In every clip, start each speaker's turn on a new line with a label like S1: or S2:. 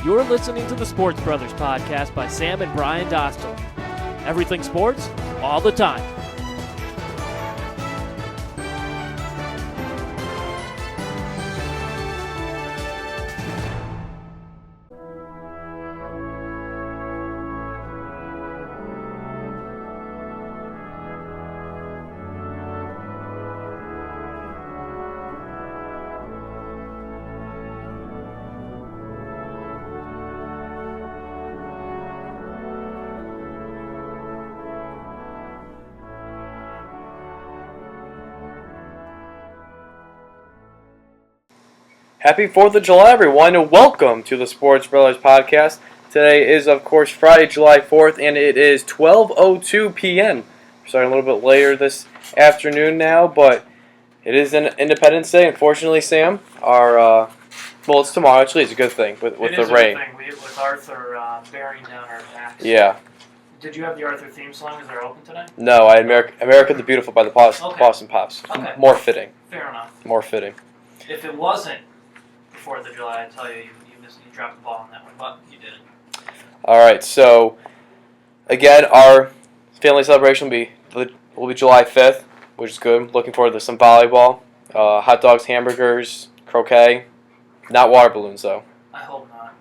S1: You're listening to the Sports Brothers podcast by Sam and Brian Dostal. Everything sports, all the time.
S2: Happy 4th of July, everyone, and welcome to the Sports Brothers podcast. Today is, of course, Friday, July 4th, and it is 12:02 p.m. We're starting a little bit later this afternoon now, but it is an Independence Day. Unfortunately, Sam, well, it's tomorrow. Actually, it's a good thing with the rain.
S3: It is a good thing. With Arthur bearing down our backs.
S2: Yeah.
S3: Did you have the Arthur theme song? Is there open today?
S2: No, I had America the Beautiful by the Boston Pops.
S3: Okay.
S2: More fitting.
S3: Fair enough.
S2: More fitting.
S3: If it wasn't the 4th of July, I tell you, you dropped the ball on that one, but you didn't.
S2: All right, so again, our family celebration will be July 5th, which is good. Looking forward to some volleyball, hot dogs, hamburgers, croquet. Not water balloons, though.
S3: I hope not.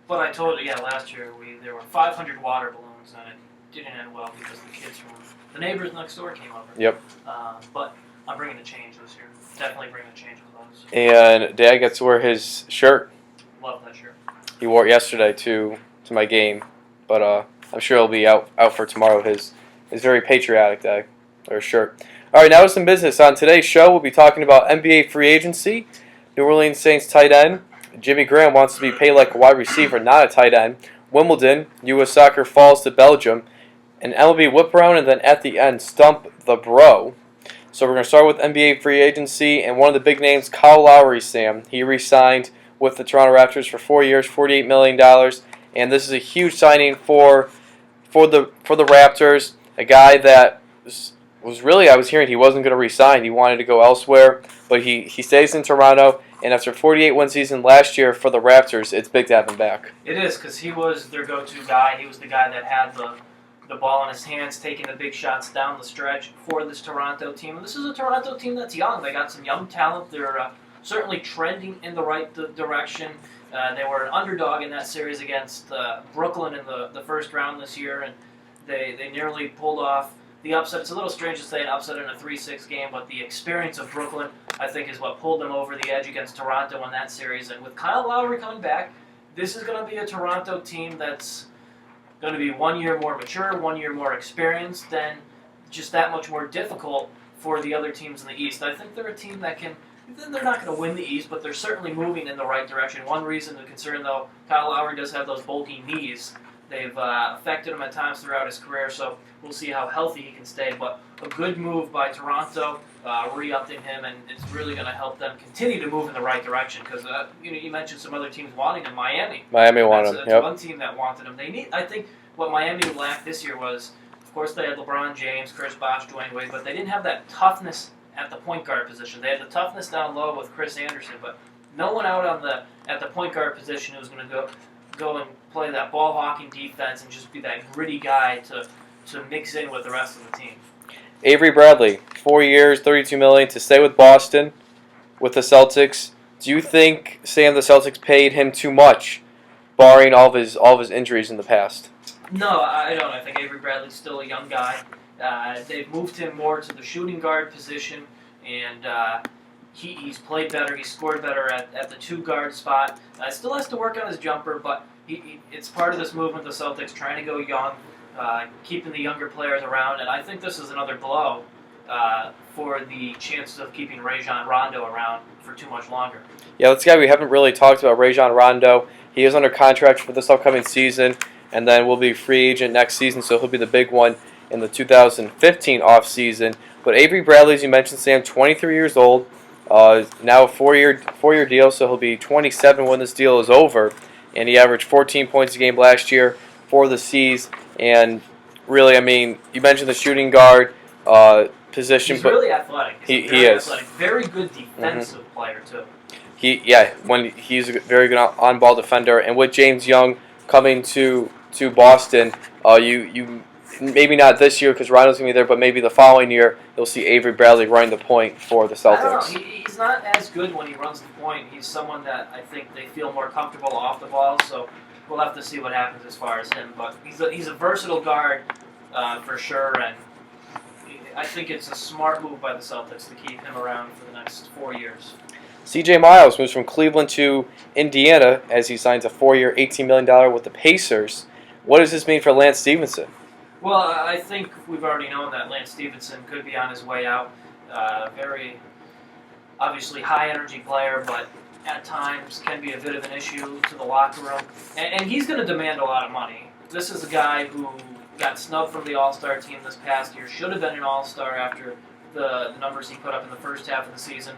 S3: But I told you, last year there were 500 water balloons, and it didn't end well because the kids from the neighbors next door came over.
S2: Yep.
S3: But I'm bringing a change this year. Definitely bringing a change with those.
S2: And Dad gets to wear his shirt.
S3: Love that shirt.
S2: He wore it yesterday to my game, but I'm sure he'll be out for tomorrow. His very patriotic day or shirt. All right, now with some business. On today's show, we'll be talking about NBA free agency. New Orleans Saints tight end Jimmy Graham wants to be paid like a wide receiver, not a tight end. Wimbledon, U.S. Soccer falls to Belgium, an MLB whip around, and then at the end, Stump the Bro. So we're going to start with NBA free agency, and one of the big names, Kyle Lowry, Sam. He re-signed with the Toronto Raptors for 4 years, $48 million, and this is a huge signing for the Raptors. A guy that was really, I was hearing he wasn't going to re-sign. He wanted to go elsewhere, but he stays in Toronto, and after 48-win season last year for the Raptors, it's big to have him back.
S3: It is, because he was their go-to guy. He was the guy that had the ball in his hands, taking the big shots down the stretch for this Toronto team. And this is a Toronto team that's young. They got some young talent. They're certainly trending in the right direction. They were an underdog in that series against Brooklyn in the first round this year, and they nearly pulled off the upset. It's a little strange to say an upset in a 3-6 game, but the experience of Brooklyn, I think, is what pulled them over the edge against Toronto in that series. And with Kyle Lowry coming back, this is going to be a Toronto team that's going to be 1 year more mature, 1 year more experienced, and just that much more difficult for the other teams in the East. I think they're a team that they're not going to win the East, but they're certainly moving in the right direction. One reason to concern, though, Kyle Lowry does have those bulky knees. They've affected him at times throughout his career, so we'll see how healthy he can stay. But a good move by Toronto, re-upping him, and it's really going to help them continue to move in the right direction. Because you mentioned some other teams wanting him. Miami
S2: wanted him.
S3: That's
S2: yep.
S3: one team that wanted him. I think what Miami lacked this year was, of course, they had LeBron James, Chris Bosh, Dwayne Wade, but they didn't have that toughness at the point guard position. They had the toughness down low with Chris Anderson, but no one out at the point guard position who was going to go and play that ball hawking defense and just be that gritty guy to mix in with the rest of the team.
S2: Avery Bradley, 4 years, $32 million to stay with Boston with the Celtics. Do you think, Sam, the Celtics paid him too much, barring all of his injuries in the past?
S3: No, I don't. I think Avery Bradley's still a young guy. They've moved him more to the shooting guard position, and he's played better. He's scored better at the two-guard spot. Still has to work on his jumper, but it's part of this movement, the Celtics trying to go young, keeping the younger players around, and I think this is another blow for the chances of keeping Rajon Rondo around for too much longer.
S2: Yeah, that's a guy we haven't really talked about, Rajon Rondo. He is under contract for this upcoming season, and then will be free agent next season, so he'll be the big one in the 2015 offseason. But Avery Bradley, as you mentioned, Sam, 23 years old, now a four-year deal, so he'll be 27 when this deal is over. And he averaged 14 points a game last year for the C's. And really, I mean, you mentioned the shooting guard position.
S3: He's really athletic.
S2: He is.
S3: Athletic. Very good defensive player, too.
S2: when he's a very good on-ball defender, and with James Young coming to Boston, you maybe not this year because Rondo's gonna be there, but maybe the following year you'll see Avery Bradley running the point for the Celtics.
S3: I don't know. He's not as good when he runs the point. He's someone that I think they feel more comfortable off the ball. So we'll have to see what happens as far as him. But he's a versatile guard for sure, and I think it's a smart move by the Celtics to keep him around for the next 4 years.
S2: C.J. Miles moves from Cleveland to Indiana as he signs a 4-year, $18 million with the Pacers. What does this mean for Lance Stevenson?
S3: Well, I think we've already known that Lance Stevenson could be on his way out. Very, obviously, high-energy player, but at times can be a bit of an issue to the locker room. And he's going to demand a lot of money. This is a guy who got snubbed from the All-Star team this past year, should have been an All-Star after the numbers he put up in the first half of the season.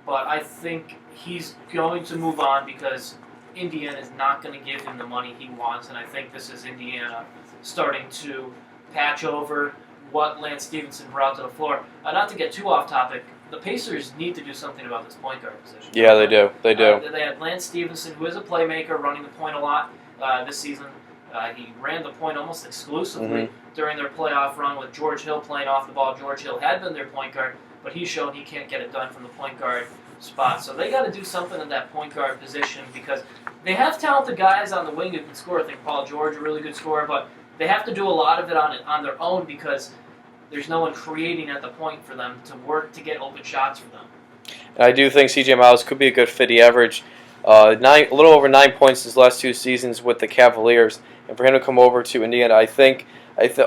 S3: But I think he's going to move on because Indiana is not going to give him the money he wants, and I think this is Indiana starting to patch over what Lance Stevenson brought to the floor. Not to get too off topic, the Pacers need to do something about this point guard position.
S2: Yeah, they do. They do.
S3: They had Lance Stevenson, who is a playmaker, running the point a lot this season. He ran the point almost exclusively during their playoff run with George Hill playing off the ball. George Hill had been their point guard, but he's shown he can't get it done from the point guard spot. So they got to do something in that point guard position because they have talented guys on the wing who can score. I think Paul George, a really good scorer, but they have to do a lot of it on their own because there's no one creating at the point for them to work to get open shots for them.
S2: And I do think C.J. Miles could be a good fit. He averaged a little over 9 points his last 2 seasons with the Cavaliers. And for him to come over to Indiana, I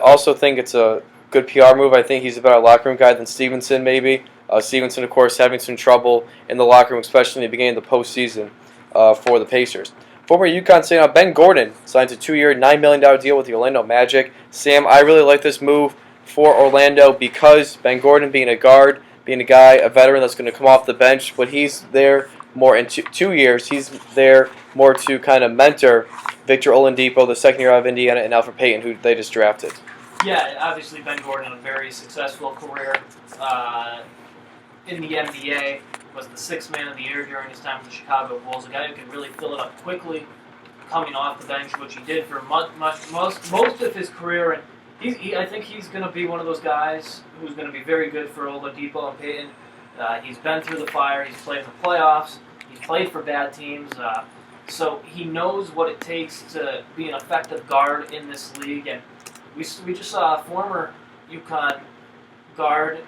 S2: also think it's a good PR move. I think he's a better locker room guy than Stevenson, maybe. Stevenson, of course, having some trouble in the locker room, especially in the beginning of the postseason for the Pacers. Former UConn center Ben Gordon signs a 2-year, $9 million deal with the Orlando Magic. Sam, I really like this move for Orlando because Ben Gordon being a guard, being a veteran that's going to come off the bench, but he's there more in 2 years. He's there more to kind of mentor Victor Oladipo, the second year out of Indiana, and Alfred Payton, who they just drafted.
S3: Yeah, obviously Ben Gordon had a very successful career in the NBA. Was the 6th man of the year during his time with the Chicago Bulls. A guy who can really fill it up quickly, coming off the bench, which he did for most of his career. And I think he's going to be one of those guys who's going to be very good for Oladipo and Payton. He's been through the fire. He's played in the playoffs. He's played for bad teams. So he knows what it takes to be an effective guard in this league. And we just saw a former UConn guard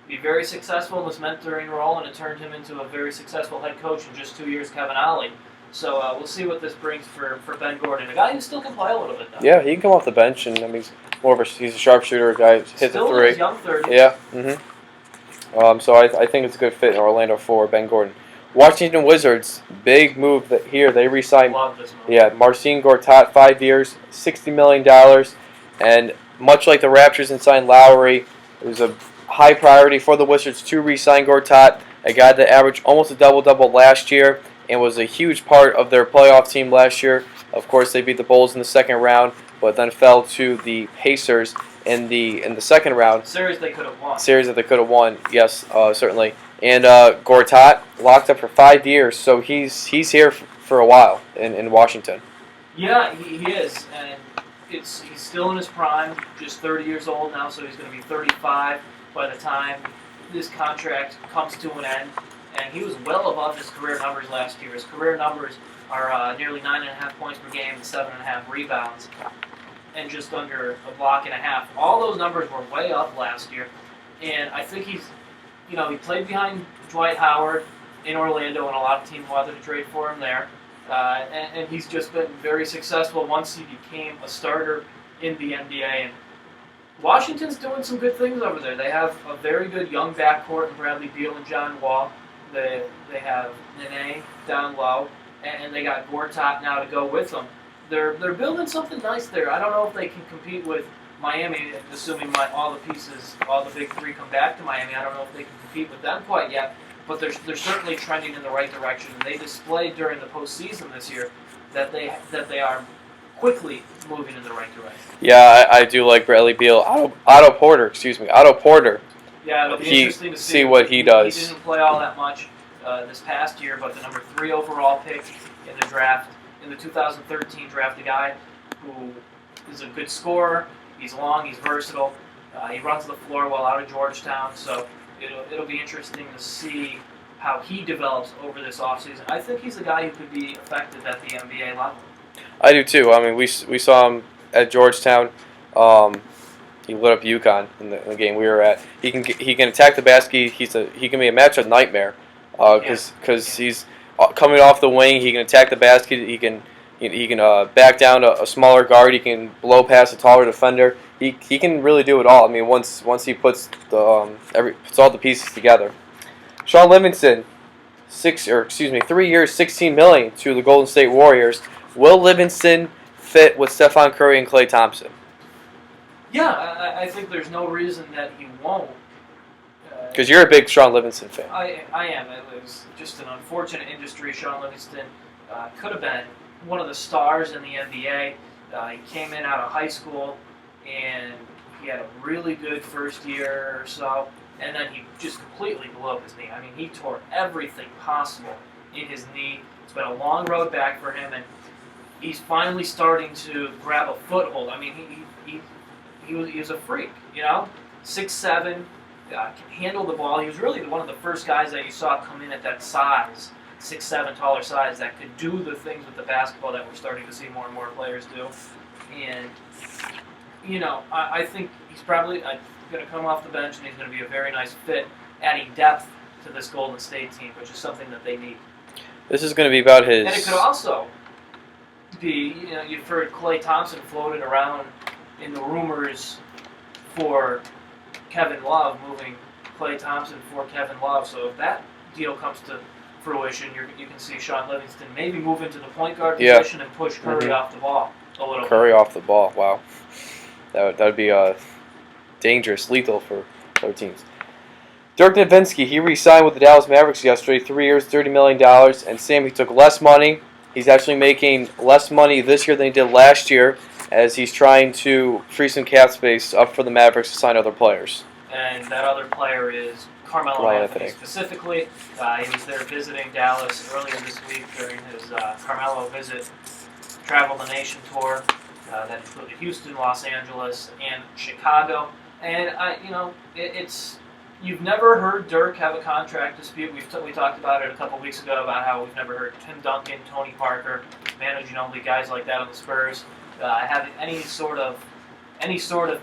S3: be very successful in this mentoring role, and it turned him into a very successful head coach in just 2 years, Kevin Ollie. So we'll see what this brings for Ben Gordon, a guy who still can play a little bit, though.
S2: Yeah, he can come off the bench, and he's a sharpshooter, a guy who hits the three.
S3: Still in his young 30s.
S2: Yeah. So I think it's a good fit in Orlando for Ben Gordon. Washington Wizards, big move here. They re-signed.
S3: Love this move.
S2: Yeah, Marcin Gortat, 5 years, $60 million, and much like the Raptors and signed Lowry, it was a high priority for the Wizards to re-sign Gortat, a guy that averaged almost a double-double last year and was a huge part of their playoff team last year. Of course, they beat the Bulls in the second round, but then fell to the Pacers in the second round.
S3: Series they could have won.
S2: Series that they could have won, yes, certainly. And Gortat locked up for 5 years, so he's here for a while in Washington.
S3: Yeah, he is, and he's still in his prime, just 30 years old now, so he's going to be 35 by the time this contract comes to an end. And he was well above his career numbers last year. His career numbers are nearly 9.5 points per game and 7.5 rebounds, and just under a block and a half. All those numbers were way up last year, and I think he played behind Dwight Howard in Orlando, and a lot of teams wanted to trade for him there. And he's just been very successful once he became a starter in the NBA. And Washington's doing some good things over there. They have a very good young backcourt in Bradley Beal and John Wall. They have Nene down low, and they got Gortat now to go with them. They're building something nice there. I don't know if they can compete with Miami, assuming all the big three come back to Miami. I don't know if they can compete with them quite yet, but they're certainly trending in the right direction. And they displayed during the postseason this year that they are quickly moving in the right direction.
S2: Yeah, I do like Bradley Beal. Otto Porter. Yeah,
S3: it'll be interesting to
S2: see what he does.
S3: He didn't play all that much this past year, but the number 3 overall pick in the draft, in the 2013 draft, a guy who is a good scorer. He's long, he's versatile. He runs the floor well out of Georgetown, so it'll be interesting to see how he develops over this offseason. I think he's a guy who could be effective at the NBA level.
S2: I do too. I mean, we saw him at Georgetown. He lit up UConn in the game we were at. He can attack the basket. He can be a matchup nightmare because he's coming off the wing. He can attack the basket. He can back down to a smaller guard. He can blow past a taller defender. He can really do it all. I mean, once he puts puts all the pieces together. Sean Livingston, 3 years, $16 million to the Golden State Warriors. Will Livingston fit with Stephen Curry and Klay Thompson?
S3: Yeah, I think there's no reason that he won't.
S2: Because you're a big Sean Livingston fan.
S3: I am. It was just an unfortunate industry. Sean Livingston could have been one of the stars in the NBA. He came in out of high school, and he had a really good first year or so, and then he just completely blew up his knee. I mean, he tore everything possible in his knee. It's been a long road back for him, and he's finally starting to grab a foothold. I mean, he was a freak, 6'7", can handle the ball. He was really one of the first guys that you saw come in at that size, 6'7", taller size, that could do the things with the basketball that we're starting to see more and more players do. And, I think he's probably going to come off the bench, and he's going to be a very nice fit, adding depth to this Golden State team, which is something that they need.
S2: This is going to be about his...
S3: And it could also be, you've heard Klay Thompson floated around in the rumors for Kevin Love, moving Klay Thompson for Kevin Love. So if that deal comes to fruition, you can see Sean Livingston maybe move into the point guard position and push Curry off the ball a little
S2: Curry off the ball, wow. That would be dangerous, lethal for other teams. Dirk Nowitzki, he re-signed with the Dallas Mavericks yesterday, 3 years, $30 million. And Sam, he took less money. He's actually making less money this year than he did last year, as he's trying to free some cap space up for the Mavericks to sign other players.
S3: And that other player is Carmelo Anthony specifically. He was there visiting Dallas earlier this week during his Carmelo visit, travel the nation tour that included Houston, Los Angeles, and Chicago. And it's you've never heard Dirk have a contract dispute. We talked about it a couple weeks ago about how we've never heard Tim Duncan, Tony Parker, Manu Ginobili, guys like that on the Spurs have any sort of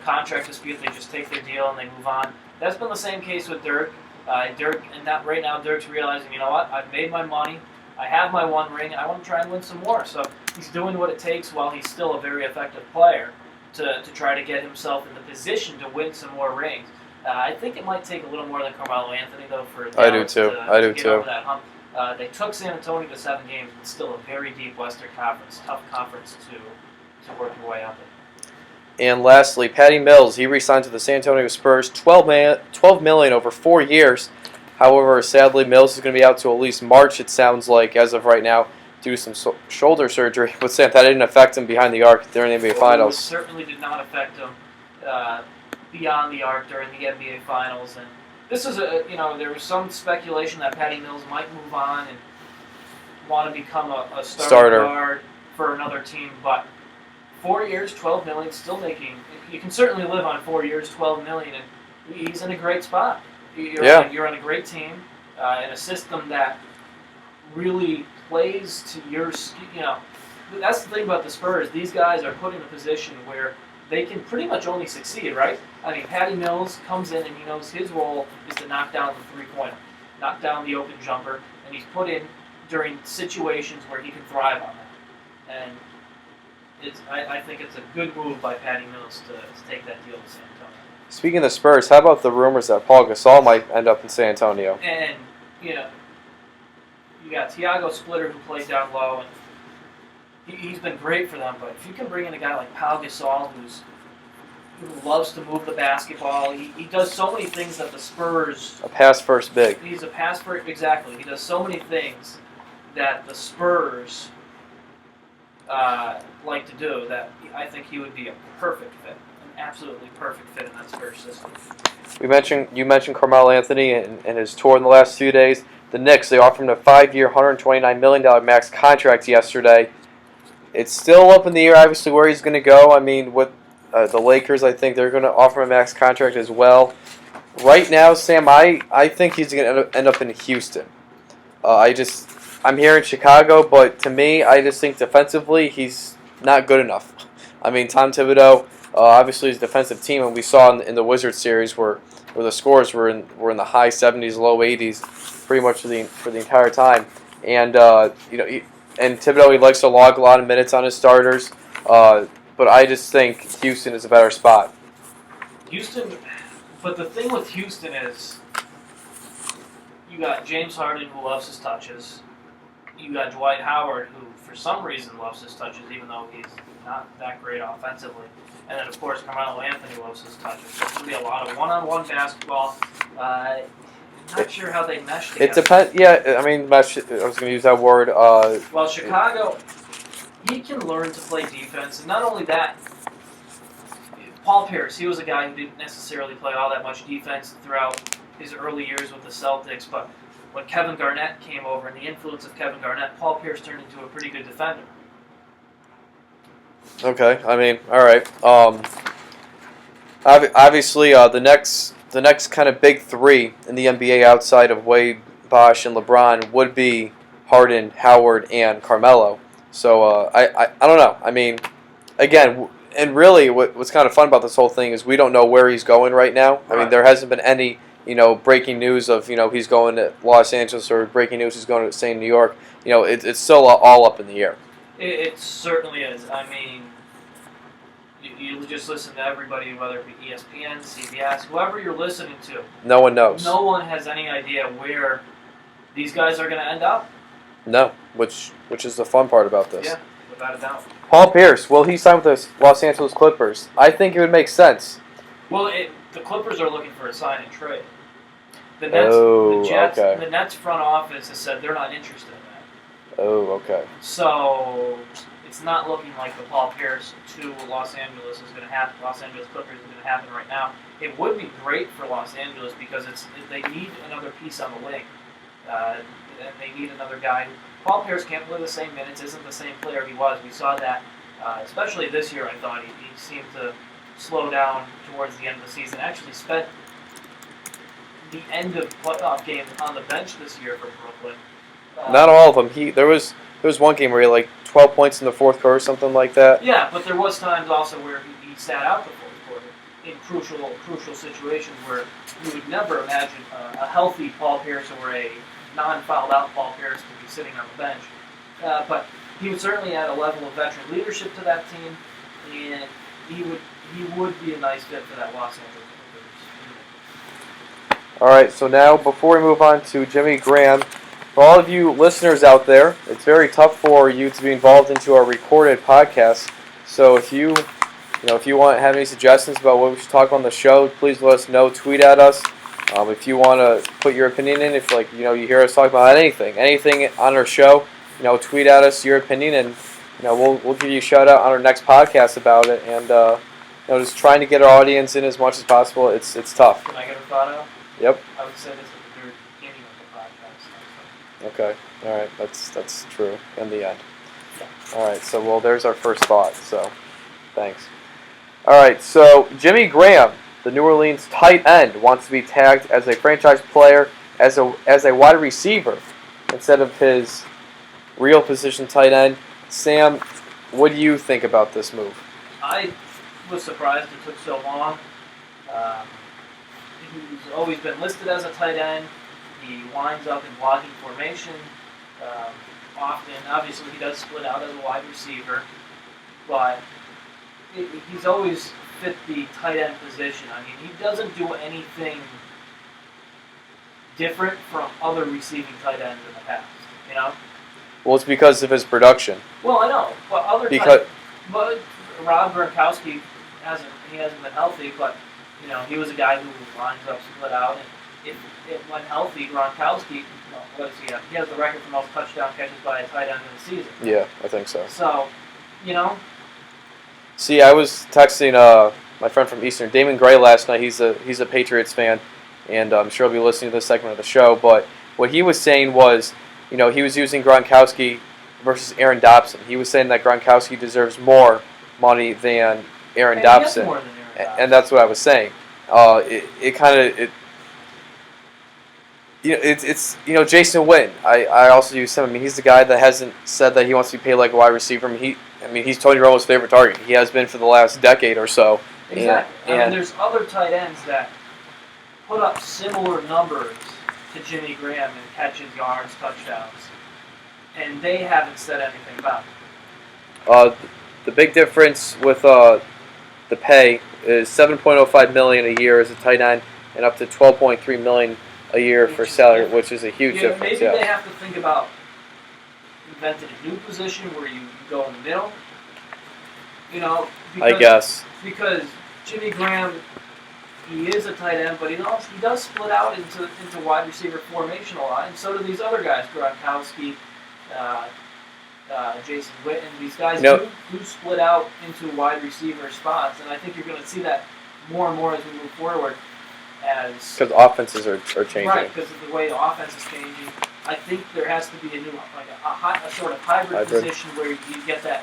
S3: contract dispute. They just take their deal and they move on. That's been the same case with Dirk. Right now Dirk's realizing, I've made my money. I have my one ring, and I want to try and win some more. So he's doing what it takes while he's still a very effective player to try to get himself in the position to win some more rings. I think it might take a little more than Carmelo Anthony, though, for Dallas to get over that hump. They took San Antonio to 7 games, but still a very deep Western Conference, tough conference to work your way up in.
S2: And lastly, Patty Mills, he re-signed to the San Antonio Spurs, $12 million over 4 years. However, sadly, Mills is going to be out to at least March, it sounds like, as of right now, due to some shoulder surgery. But Sam, that didn't affect him behind the arc during the NBA Finals.
S3: It certainly did not affect him beyond the arc during the NBA Finals. And this is there was some speculation that Patty Mills might move on and want to become a starter guard for another team. But 4 years, $12 million, still making. You can certainly live on 4 years, $12 million, and he's in a great spot. You're on a great team in a system that really plays to your. That's the thing about the Spurs. These guys are put in a position where they can pretty much only succeed, right? I mean, Patty Mills comes in and he knows his role is to knock down the three-pointer, knock down the open jumper, and he's put in during situations where he can thrive on that. And I think it's a good move by Patty Mills to take that deal to San Antonio.
S2: Speaking of the Spurs, how about the rumors that Paul Gasol might end up in San Antonio?
S3: And, you got Tiago Splitter, who plays down low, and he's been great for them. But if you can bring in a guy like Paul Gasol, who loves to move the basketball, he does so many things that the Spurs...
S2: A pass-first big.
S3: He's a pass-first, exactly. He does so many things that the Spurs like to do that I think he would be a perfect fit. Absolutely perfect fit in that Spurs system.
S2: You mentioned Carmelo Anthony and his tour in the last few days. the Knicks. They offered him a 5-year, $129 million max contract yesterday. It's still up in the air, obviously, where he's going to go. I mean, with the Lakers, I think they're going to offer him a max contract as well. Right now, Sam, I think he's going to end up in Houston. I'm here in Chicago, but to me, I just think defensively, he's not good enough. I mean, Tom Thibodeau, obviously, is a defensive team, and we saw in the Wizards series where the scores were in the high 70s, low 80s, pretty much for the entire time. And and Thibodeau, he likes to log a lot of minutes on his starters, but I just think Houston is a better spot.
S3: Houston, but the thing with Houston is, you got James Harden, who loves his touches. You got Dwight Howard, who for some reason loves his touches, even though he's not that great offensively. And then, of course, Carmelo Anthony loves his touches. So it's going to be a lot of one-on-one basketball. Not sure how they mesh together.
S2: It depends. Yeah, I mean, mesh. I was going to use that word.
S3: Well, Chicago, he can learn to play defense, and not only that. Paul Pierce, he was a guy who didn't necessarily play all that much defense throughout his early years with the Celtics, but when Kevin Garnett came over and the influence of Kevin Garnett, Paul Pierce turned into a pretty good defender.
S2: Okay, I mean, all right. Obviously, the next kind of big three in the NBA outside of Wade, Bosh, and LeBron would be Harden, Howard, and Carmelo. So I don't know. I mean, again, and really, what's kind of fun about this whole thing is we don't know where he's going right now. I mean, there hasn't been any breaking news of he's going to Los Angeles or breaking news he's going to say New York. It's still all up in the air.
S3: It certainly is. I mean, you just listen to everybody, whether it be ESPN, CBS, whoever you're listening to.
S2: No one knows.
S3: No one has any idea where these guys are going to end up.
S2: No, which is the fun part about this.
S3: Yeah, without a doubt.
S2: Paul Pierce, will he sign with the Los Angeles Clippers? I think it would make sense.
S3: Well, the Clippers are looking for a sign and trade. The Nets front office has said they're not interested in that.
S2: Oh, okay.
S3: So it's not looking like the Paul Pierce to Los Angeles is going to happen. Los Angeles Clippers is going to happen right now. It would be great for Los Angeles because they need another piece on the wing. And they need another guy. Paul Pierce can't play the same minutes, isn't the same player he was. We saw that, especially this year, I thought. He seemed to slow down towards the end of the season. Actually spent the end of playoff game on the bench this year for Brooklyn.
S2: Not all of them. There was one game where he had like 12 points in the fourth quarter, something like that.
S3: Yeah, but there was times also where he sat out the fourth quarter in crucial situations where you would never imagine a healthy Paul Pierce or a non-fouled out Paul Pierce to be sitting on the bench. But he would certainly add a level of veteran leadership to that team, and he would be a nice fit for that Los Angeles Clippers.
S2: All right, so now before we move on to Jimmy Graham, for all of you listeners out there, it's very tough for you to be involved into our recorded podcast. So if you have any suggestions about what we should talk on the show, please let us know. Tweet at us. If you want to put your opinion in, if you hear us talk about anything on our show, tweet at us your opinion, and we'll give you a shout out on our next podcast about it. And just trying to get our audience in as much as possible. It's tough.
S3: Can I get a thought out?
S2: Yep.
S3: I would say this at the very beginning of the podcast.
S2: Okay. All right. That's true. In the end. All right. So there's our first thought. So, thanks. All right. So Jimmy Graham, the New Orleans tight end, wants to be tagged as a franchise player as a wide receiver instead of his real position tight end. Sam, what do you think about this move?
S3: I was surprised it took so long. He's always been listed as a tight end. He winds up in blocking formation often. Obviously, he does split out as a wide receiver, but he's always fit the tight end position. I mean, he doesn't do anything different from other receiving tight ends in the past.
S2: Well, it's because of his production.
S3: Well, I know, but but Rob Gronkowski hasn't been healthy, but he was a guy who lines up split out, and when healthy, Gronkowski, what does he have? He has the record for most touchdown catches by a tight end in the season.
S2: Yeah, I think so.
S3: So,
S2: See, I was texting my friend from Eastern, Damon Gray, last night. He's a Patriots fan, and I'm sure he'll be listening to this segment of the show. But what he was saying was, he was using Gronkowski versus Aaron Dobson. He was saying that Gronkowski deserves more money than Aaron Dobson,
S3: more than Aaron Dobson.
S2: And that's what I was saying. It's Jason Witten. I also use him. I mean, he's the guy that hasn't said that he wants to be paid like a wide receiver. He's Tony Romo's favorite target. He has been for the last decade or so.
S3: Exactly. There's other tight ends that put up similar numbers to Jimmy Graham in catches, yards, touchdowns, and they haven't said anything about it.
S2: The big difference with the pay is $7.05 million a year as a tight end, and up to $12.3 million a year for salary, which is a huge difference.
S3: Maybe they have to think about inventing a new position where you go in the middle.
S2: I guess
S3: because Jimmy Graham, he is a tight end, but he does split out into wide receiver formation a lot, and so do these other guys, Gronkowski, Jason Witten. These guys do split out into wide receiver spots, and I think you're going to see that more and more as we move forward.
S2: Because offenses are changing.
S3: Right, because of the way the offense is changing. I think there has to be a new, a sort of hybrid position where you get a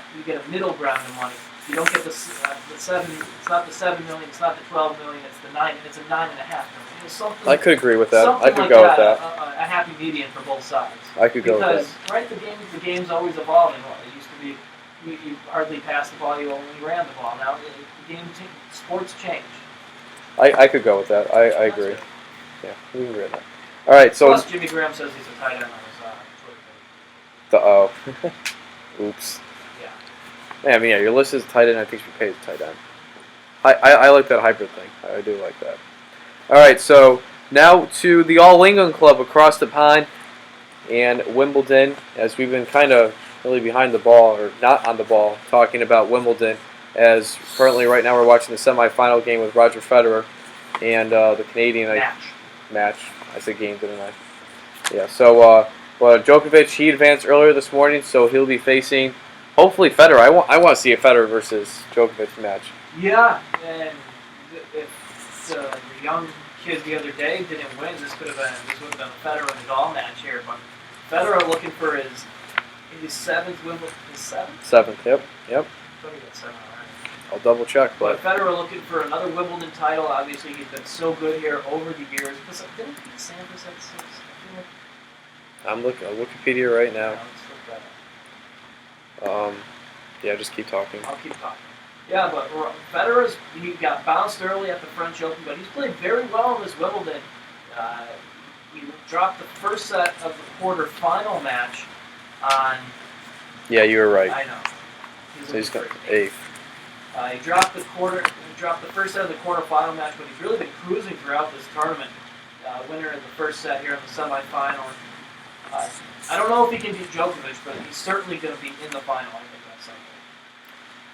S3: middle ground in money. You don't get the 7. It's not the $7 million. It's not the $12 million. It's the 9. It's a $9.5 million.
S2: I could agree with that. I could
S3: like
S2: go with that.
S3: A happy median for both sides.
S2: I could go with
S3: that. Because the game's always evolving. It used to be you hardly passed the ball, you only ran the ball. Now sports change.
S2: I could go with that. I agree. Good. Yeah, we can agree with that. All right, so
S3: plus Jimmy Graham says he's a tight end on his Twitter page.
S2: Oops.
S3: Yeah.
S2: Yeah, your list is tight end. I think you should pay the tight end. I like that hybrid thing. I do like that. All right, so now to the All England Club across the pond and Wimbledon, as we've been kind of really behind the ball, or not on the ball, talking about Wimbledon, as currently right now we're watching the semifinal game with Roger Federer and the Canadian match. I said game, didn't I? Yeah, so Djokovic, he advanced earlier this morning, so he'll be facing, hopefully, Federer. I want to see a Federer versus Djokovic match.
S3: Yeah, and if the young kid the other day didn't win, this would have been a Federer Nadal match here. But Federer looking for his seventh Wimbledon. His seventh.
S2: Seventh. Yep.
S3: I thought he got 7 already.
S2: I'll double check.
S3: But Federer looking for another Wimbledon title. Obviously, he's been so good here over the years. Didn't Pete Sampras have 6?
S2: I'm looking at Wikipedia right now.
S3: Yeah, let's look that up.
S2: Yeah, just keep talking.
S3: I'll keep talking. Yeah, but he got bounced early at the French Open, but he's played very well in this Wimbledon. He dropped the first set of the quarterfinal match on. Yeah,
S2: you were right.
S3: I know.
S2: He's got 8th.
S3: He dropped the first set of the quarterfinal match, but he's really been cruising throughout this tournament. Winner in the first set here in the semifinal. I don't know if he can beat Djokovic, but he's certainly going to be in the final. I think that's something.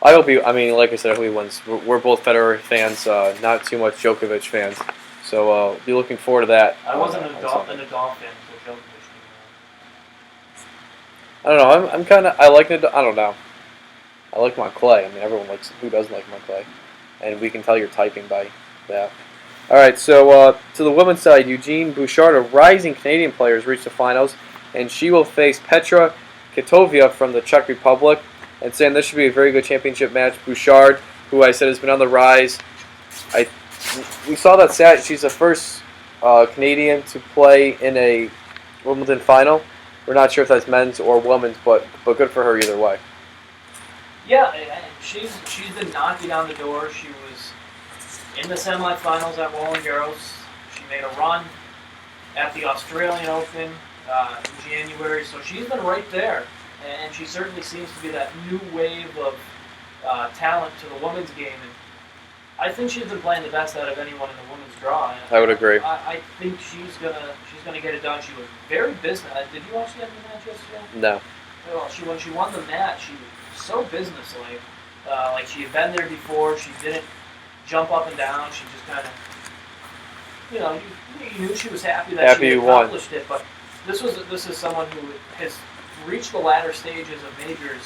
S2: I hope he. I mean, like I said, I hope he wins. We're both Federer fans, not too much Djokovic fans. So be looking forward to that.
S3: I wasn't a Nadal fan until Djokovic.
S2: I don't know. I'm kind of. I like Nadal. I don't know. I like Montclair. I mean, everyone likes. Who doesn't like Montclair? And we can tell you're typing by that. All right. So to the women's side, Eugene Bouchard, a rising Canadian player, has reached the finals, and she will face Petra Kvitovia from the Czech Republic. And saying this should be a very good championship match. Bouchard, who I said has been on the rise. We saw that she's the first Canadian to play in a Wimbledon final. We're not sure if that's men's or women's, but good for her either way.
S3: Yeah, she's been knocking on the door. She was in the semifinals at Roland Garros. She made a run at the Australian Open in January, so she's been right there. And she certainly seems to be that new wave of talent to the women's game. And I think she's been playing the best out of anyone in the women's draw. And
S2: I would agree.
S3: I think she's gonna get it done. She was very business. Did you watch the end of the match yesterday?
S2: No.
S3: Well, when she won the match, she was so businesslike. Like she had been there before. She didn't jump up and down. She just kind of, you knew she was happy that she had accomplished it. But this is someone who has reached the latter stages of majors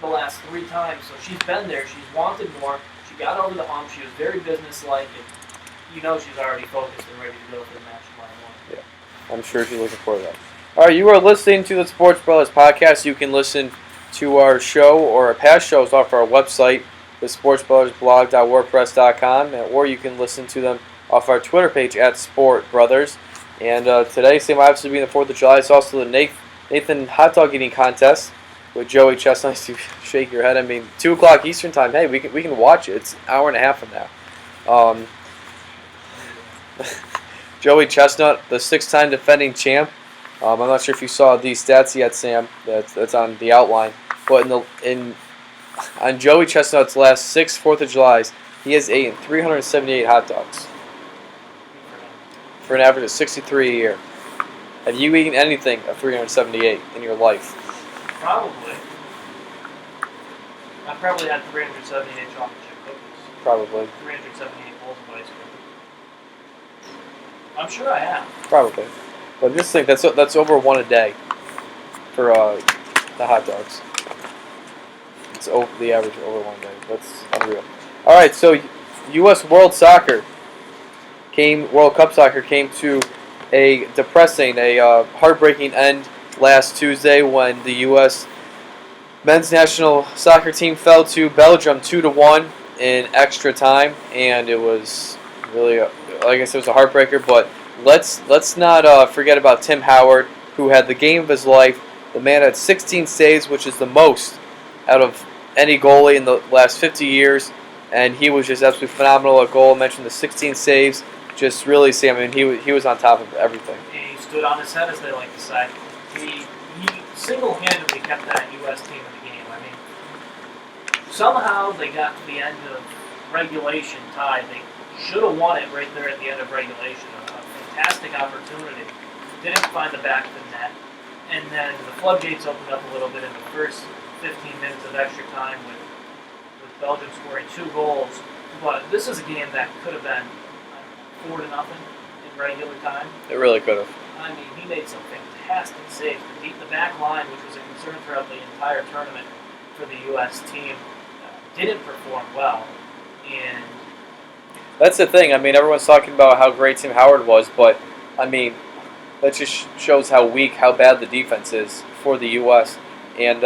S3: the last 3 times. So she's been there. She's wanted more. She got over the hump. She was very businesslike, and she's already focused and ready to go for the match tomorrow morning.
S2: I'm sure she's looking forward to that. All right, you are listening to the Sports Brothers podcast. You can listen to our show or our past shows off our website, thesportsbrothersblog.wordpress.com, or you can listen to them off our Twitter page at Sport Brothers. And today, same obviously being the 4th of July, it's also the Nathan hot dog eating contest with Joey Chestnut. To shake your head. I mean, 2 o'clock Eastern time. Hey, we can watch it. It's an hour and a half from now. Joey Chestnut, the 6-time defending champ. I'm not sure if you saw these stats yet, Sam. That's on the outline. But on Joey Chestnut's last 6 4th of Julys, he has eaten 378 hot dogs for an average of 63 a year. Have you eaten anything of 378 in your life?
S3: Probably. I probably had 378 chocolate chip cookies.
S2: Probably.
S3: 378 bowls of ice cream. I'm sure I have.
S2: Probably. But this thing, that's over 1 a day for the hot dogs. It's over the average over 1 day. That's unreal. All right, so U.S. World Cup Soccer came to a depressing, heartbreaking end last Tuesday when the U.S. men's national soccer team fell to Belgium 2-1 in extra time, and it was really, like I said, it was a heartbreaker. But let's not forget about Tim Howard, who had the game of his life. The man had 16 saves, which is the most out of any goalie in the last 50 years, and he was just absolutely phenomenal at goal. I mentioned the 16 saves. Just really, Sam, I mean, he was on top of everything.
S3: He stood on his head, as they like to say. He single-handedly kept that U.S. team in the game. I mean, somehow they got to the end of regulation tied. They should have won it right there at the end of regulation. A fantastic opportunity. Didn't find the back of the net. And then the floodgates opened up a little bit in the first 15 minutes of extra time with Belgium scoring 2 goals. But this is a game that could have been 4-0 in regular time.
S2: It really could have.
S3: I mean, he made some fantastic saves. The back line, which was a concern throughout the entire tournament for the U.S. team, didn't perform well. And
S2: that's the thing. I mean, everyone's talking about how great Tim Howard was, but I mean, that just shows how bad the defense is for the U.S. And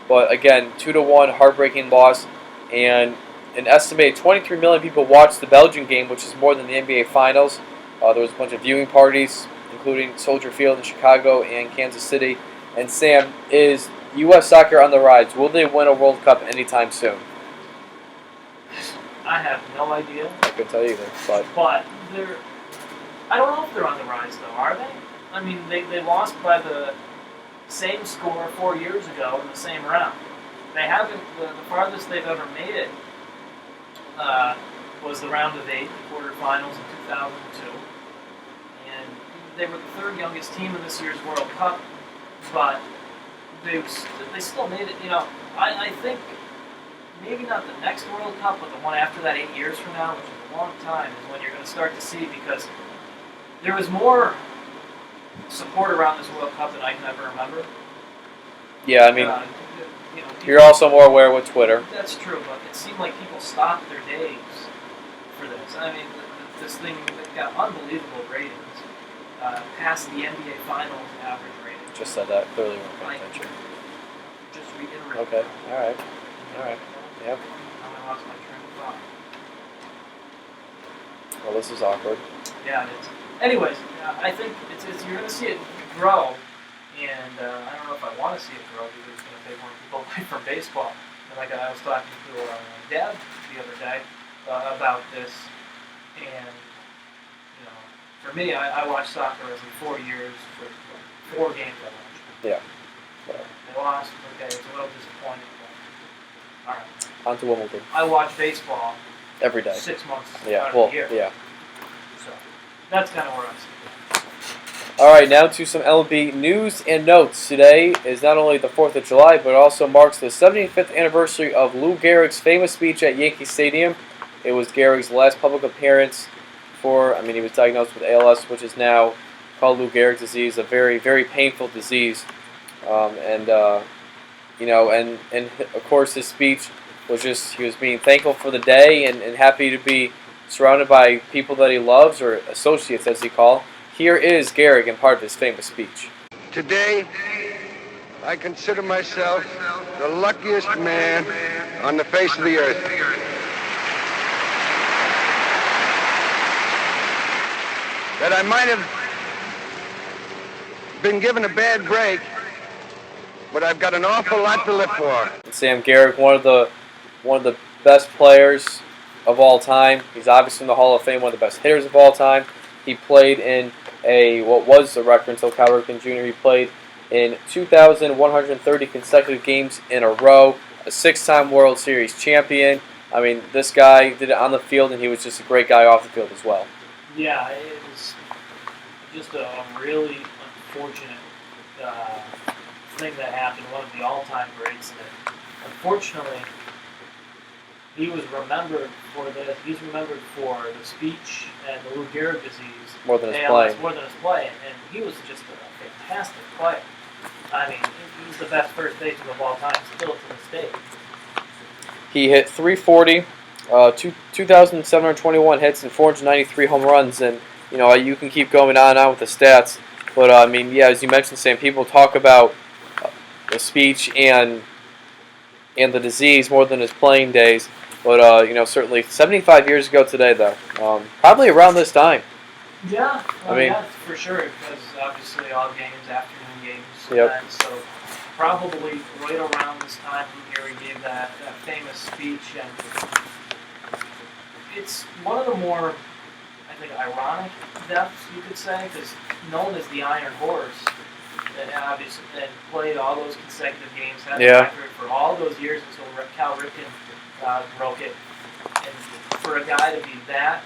S2: but again, 2-1, heartbreaking loss, and an estimated 23 million people watched the Belgian game, which is more than the NBA Finals. There was a bunch of viewing parties, including Soldier Field in Chicago and Kansas City. And Sam, is U.S. soccer on the rise? Will they win a World Cup anytime soon?
S3: I have no idea.
S2: I couldn't tell you either. But
S3: they're, I don't know if they're on the rise, though, are they? I mean, they lost by the same score 4 years ago in the same round. They haven't, the farthest they've ever made it was the round of 8, the quarterfinals in 2002. And they were the 3rd youngest team in this year's World Cup, but they still made it. You know, I think maybe not the next World Cup, but the one after that 8 years from now, which is a long time, is when you're going to start to see, because there was more support around this World Cup than I can ever remember.
S2: Yeah, I mean, you're also more aware with Twitter.
S3: That's true, but it seemed like people stopped their days for this. I mean, this thing got unbelievable ratings, past the NBA Finals average rating.
S2: Just said that. Clearly weren't paying attention.
S3: Just reiterate.
S2: Okay. All right. Yep.
S3: Now I lost my train of thought.
S2: Well, this is awkward.
S3: Yeah, it is. Anyways, I think you're going to see it grow, and I don't know if I want to see it grow because it's going to take more people away from baseball. And like I was talking to Dad the other day about this, and you know, for me, I watch soccer every 4 years for 4 games I watch.
S2: Yeah.
S3: They lost. Okay, it's a little disappointing. But, all right.
S2: On to Wimbledon.
S3: I watch baseball
S2: every day.
S3: 6 months
S2: Yeah.
S3: out of the year.
S2: Yeah.
S3: So that's kind of where I'm sitting.
S2: All right, now to some MLB news and notes. Today is not only the 4th of July, but also marks the 75th anniversary of Lou Gehrig's famous speech at Yankee Stadium. It was Gehrig's last public appearance he was diagnosed with ALS, which is now called Lou Gehrig's disease, a very, very painful disease. And of course his speech was just, he was being thankful for the day and happy to be surrounded by people that he loves, or associates as he called. Here is Gehrig in part of his famous speech.
S4: Today, I consider myself the luckiest man on the face of the earth. That I might have been given a bad break, but I've got an awful lot to live for.
S2: Sam Gehrig, one of the best players of all time. He's obviously in the Hall of Fame, one of the best hitters of all time. He played in what was the record until Cal Ripken Jr. He played in 2,130 consecutive games in a row, a 6-time World Series champion. I mean, this guy did it on the field, and he was just a great guy off the field as well.
S3: Yeah, it was just a really unfortunate thing that happened, one of the all-time greats. That unfortunately, he was remembered for this. He's remembered for the speech and the Lou Gehrig disease.
S2: More than his play.
S3: More than his play, and he was just a fantastic player. I mean, he's the best first baseman of all time, still to this day.
S2: He hit 340, 2,721 hits, and 493 home runs. And you can keep going on and on with the stats. But I mean, yeah, as you mentioned, Sam, people talk about the speech and the disease more than his playing days. But certainly 75 years ago today, though, probably around this time.
S3: Yeah,
S2: I mean,
S3: yeah, for sure, because obviously all games, afternoon games,
S2: Yep.
S3: and so probably right around this time when Gehrig gave that famous speech, and it's one of the more, I think, ironic deaths, you could say, because known as the Iron Horse, and obviously and played all those consecutive games, had the record for all those years until Cal Ripken broke it, and for a guy to be that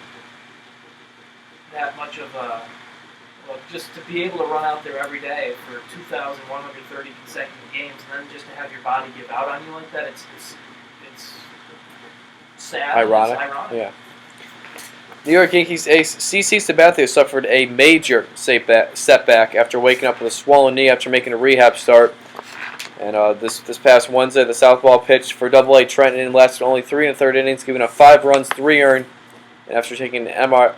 S3: much of a, well, just to be able to run out there every day for 2,130 consecutive games, and then just to have your body give out on you like that, it's sad.
S2: Ironic.
S3: It's ironic.
S2: Yeah. New York Yankees ace CC Sabathia suffered a major setback after waking up with a swollen knee after making a rehab start. And this past Wednesday, the southpaw pitched for Double-A Trenton and lasted only 3 1/3 innings, giving up 5 runs, 3 earned. And after taking an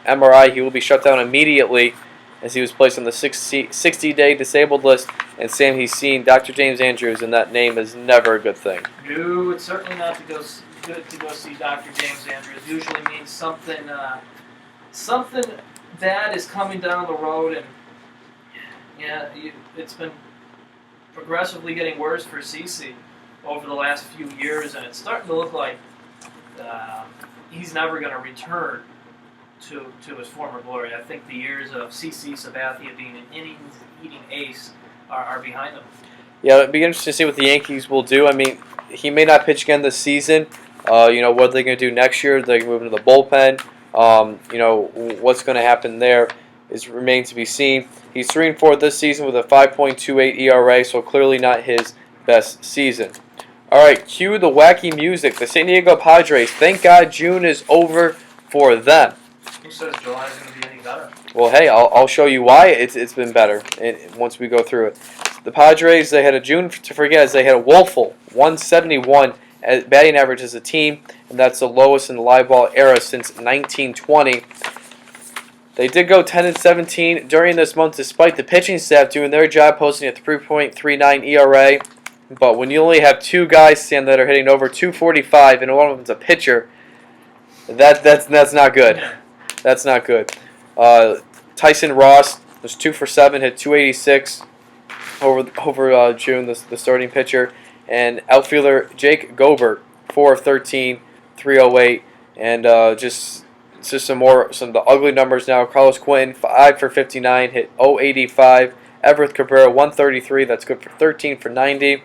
S2: MRI, he will be shut down immediately as he was placed on the 60-day disabled list. And Sam, he's seen Dr. James Andrews, and that name is never a good thing.
S3: No, it's certainly not good to go see Dr. James Andrews. It usually means something bad is coming down the road, and yeah, it's been progressively getting worse for CC over the last few years, and it's starting to look like he's never going to return to his former glory. I think the years of CC Sabathia being an innings-eating ace are behind him.
S2: Yeah, it'd be interesting to see what the Yankees will do. I mean, he may not pitch again this season. What are they going to do next year? They're going to move into the bullpen. What's going to happen there remains to be seen. He's 3-4 this season with a 5.28 ERA, so clearly not his best season. All right, cue the wacky music. The San Diego Padres. Thank God June is over for them.
S3: Who says July is going to be any better?
S2: Well, hey, I'll show you why it's been better once we go through it. The Padres, they had a June to forget as they had a woeful 171 batting average as a team, and that's the lowest in the live ball era since 1920. They did go 10-17 during this month, despite the pitching staff doing their job, posting a 3.39 ERA. But when you only have 2 guys, Sam, that are hitting over 245, and one of them's a pitcher, that's not good. That's not good. Tyson Ross was 2 for 7, hit 286 over June, the starting pitcher, and outfielder Jake Gobert 4 of 13, 308, and just some of the ugly numbers now. Carlos Quentin 5 for 59, hit 085. Everett Cabrera 133, that's good for 13 for 90.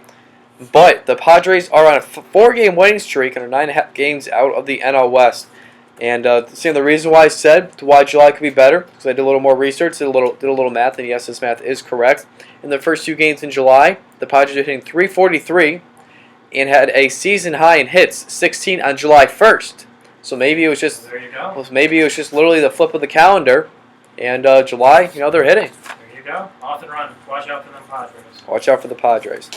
S2: But the Padres are on a 4-game winning streak and are 9.5 games out of the NL West. And seeing the reason why I said why July could be better, because I did a little more research, did a little math, and yes, this math is correct. In the first 2 games in July, the Padres are hitting 343 and had a season high in hits, 16 on July 1st. So maybe it was just literally the flip of the calendar, and July, they're hitting.
S3: There you go. Off and run. Watch out for them Padres.
S2: Watch out for the Padres.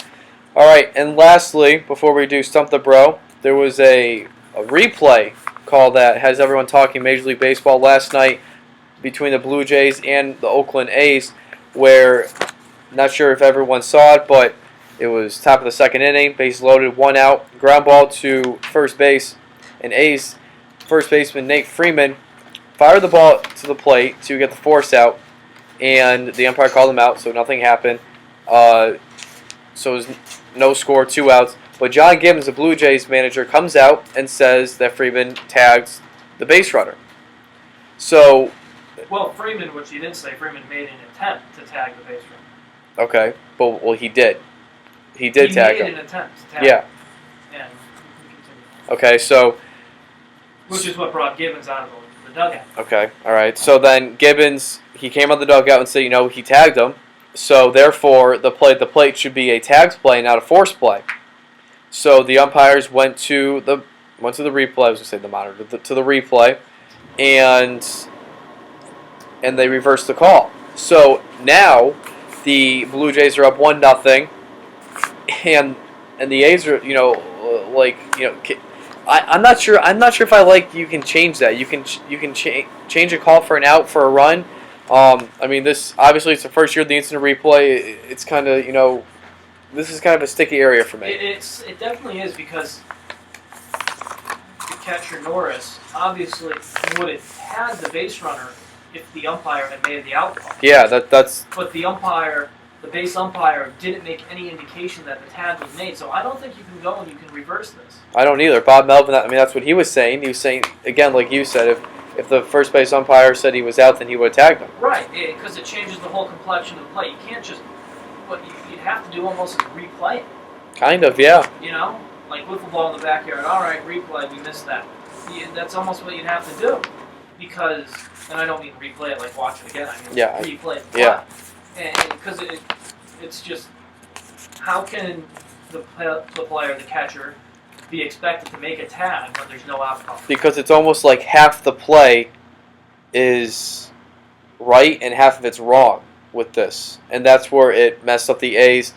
S2: All right, and lastly, before we do Stump the Bro, there was a replay call that has everyone talking Major League Baseball last night between the Blue Jays and the Oakland A's, where, not sure if everyone saw it, but it was top of the second inning, base loaded, 1 out, ground ball to first base, and A's first baseman Nate Freeman fired the ball to the plate to get the force out, and the umpire called him out, so nothing happened. So it was no score, 2 outs. But John Gibbons, the Blue Jays manager, comes out and says that Freeman tags the base runner. So,
S3: Well, Freeman, which he didn't say, Freeman made an attempt to tag the base runner.
S2: okay, but well, he did. He did tag him.
S3: He made an attempt to tag
S2: Yeah.
S3: him. And we continue.
S2: Okay, so.
S3: Which is what brought Gibbons out of the dugout.
S2: Okay, all right. So then Gibbons, he came out the dugout and said, he tagged him. So therefore, the play at the plate should be a tagged play, not a forced play. So the umpires went to the replay. I was gonna say the monitor to the replay, and they reversed the call. So now the Blue Jays are up 1-0, and the A's are I'm not sure. I'm not sure if I like. You can change that. You can change a call for an out for a run. I mean, this obviously it's the first year of the instant replay. It's kind of this is kind of a sticky area for me.
S3: It definitely is, because the catcher Norris obviously would have had the base runner if the umpire had made the out call.
S2: Yeah, that's.
S3: But the base umpire didn't make any indication that the tag was made, so I don't think you can go and you can reverse this.
S2: I don't either. Bob Melvin. I mean, that's what he was saying. He was saying again, like you said, if the first base umpire said he was out, then he would have tagged him.
S3: Right, because it changes the whole complexion of the play. You can't just. What you'd have to do almost is replay it.
S2: Kind of, yeah.
S3: Like wiffle ball in the backyard. All right, replay. We missed that. That's almost what you'd have to do, because, and I don't mean replay it like watch it again. I mean replay the play.
S2: Yeah.
S3: And because it's just, how can the player, the catcher, be expected to make a tag when there's no outcome? Because
S2: it's almost like half the play is right and half of it's wrong with this, and that's where it messed up the A's.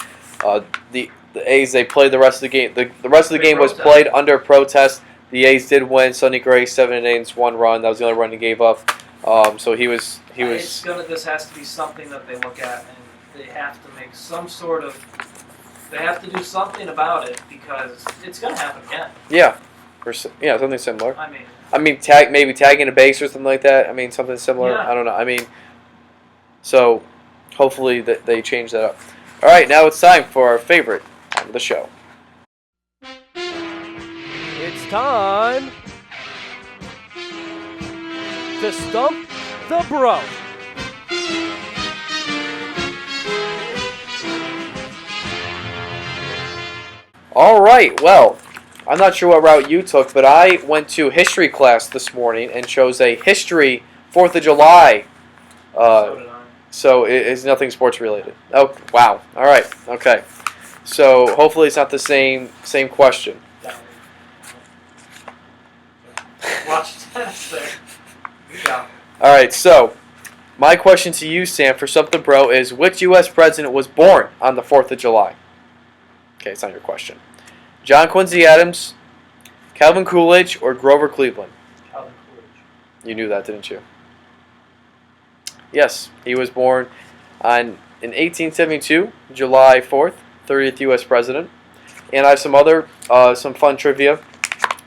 S2: The A's, they played the rest of the game. The rest of the game was played under protest. The A's did win. Sonny Gray 7 innings, 1 run. That was the only run he gave up. So he was.
S3: This has to be something that they look at, and they have to make some sort of. They have to do something about it, because it's going to happen again.
S2: Yeah, something similar.
S3: I mean,
S2: maybe tagging a base or something like that. I mean, something similar.
S3: Yeah.
S2: I don't know. I mean, so hopefully they change that up. All right, now it's time for our favorite time of the show.
S1: It's time to stump the bro.
S2: All right, well, I'm not sure what route you took, but I went to history class this morning and chose a history 4th of July.
S3: so did I.
S2: So it's nothing sports related. Oh, wow. All right. Okay. So hopefully it's not the same question.
S3: Watch tennis there. Yeah.
S2: All right. So my question to you, Sam, for something bro, is which U.S. president was born on the 4th of July? Okay, it's not your question. John Quincy Adams, Calvin Coolidge, or Grover Cleveland?
S3: Calvin Coolidge.
S2: You knew that, didn't you? Yes, he was born in 1872, July 4th, 30th U.S. president. And I have some fun trivia.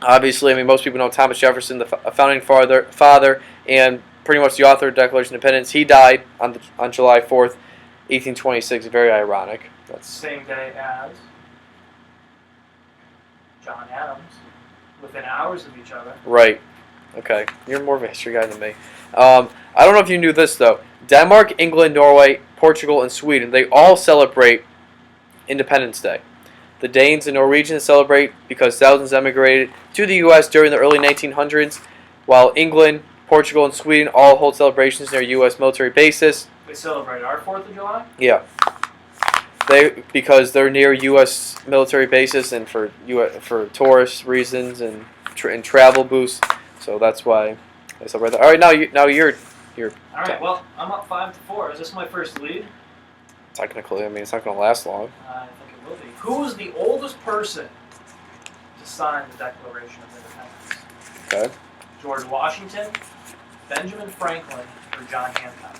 S2: Obviously, I mean, most people know Thomas Jefferson, the founding father, and pretty much the author of the Declaration of Independence. He died on July 4th, 1826. Very ironic. That's
S3: same day as John Adams, within hours of each other.
S2: Right. Okay. You're more of a history guy than me. I don't know if you knew this, though. Denmark, England, Norway, Portugal, and Sweden, they all celebrate Independence Day. The Danes and Norwegians celebrate because thousands emigrated to the U.S. during the early 1900s, while England, Portugal, and Sweden all hold celebrations near U.S. military bases.
S3: They celebrate our 4th of July?
S2: Yeah. Because they're near U.S. military bases and for tourist reasons and travel boosts, so that's why they celebrate that. All right, now you're.
S3: All right. Well, I'm up 5-4. Is this my first lead?
S2: Technically, I mean, it's not going to last long.
S3: I think it will be. Who was the oldest person to sign the Declaration of Independence?
S2: Okay.
S3: George Washington, Benjamin Franklin, or or John Hancock?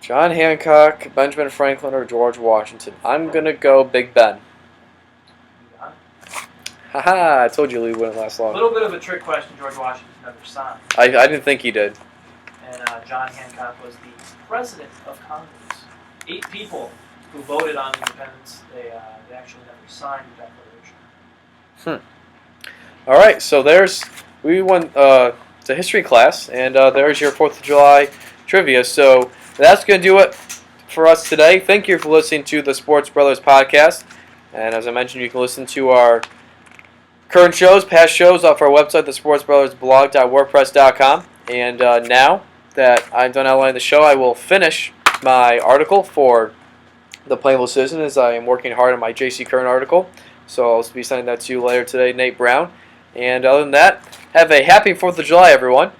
S2: John Hancock, Benjamin Franklin, or George Washington? I'm going to go Big Ben.
S3: Yeah.
S2: Haha, I told you Lee wouldn't last
S3: A
S2: long.
S3: little bit of a trick question. George Washington never signed.
S2: I didn't think he did.
S3: And John Hancock was the president of Congress. 8 people who voted on independence, they actually never signed the Declaration.
S2: All right, so we went to history class, and there's your 4th of July trivia. So that's going to do it for us today. Thank you for listening to the Sports Brothers podcast. And as I mentioned, you can listen to our current shows, past shows off our website, thesportsbrothersblog.wordpress.com. And now that I'm done outlining the show, I will finish my article for the Plainville Citizen, as I am working hard on my J.C. Curran article. So I'll be sending that to you later today, Nate Brown. And other than that, have a happy 4th of July, everyone.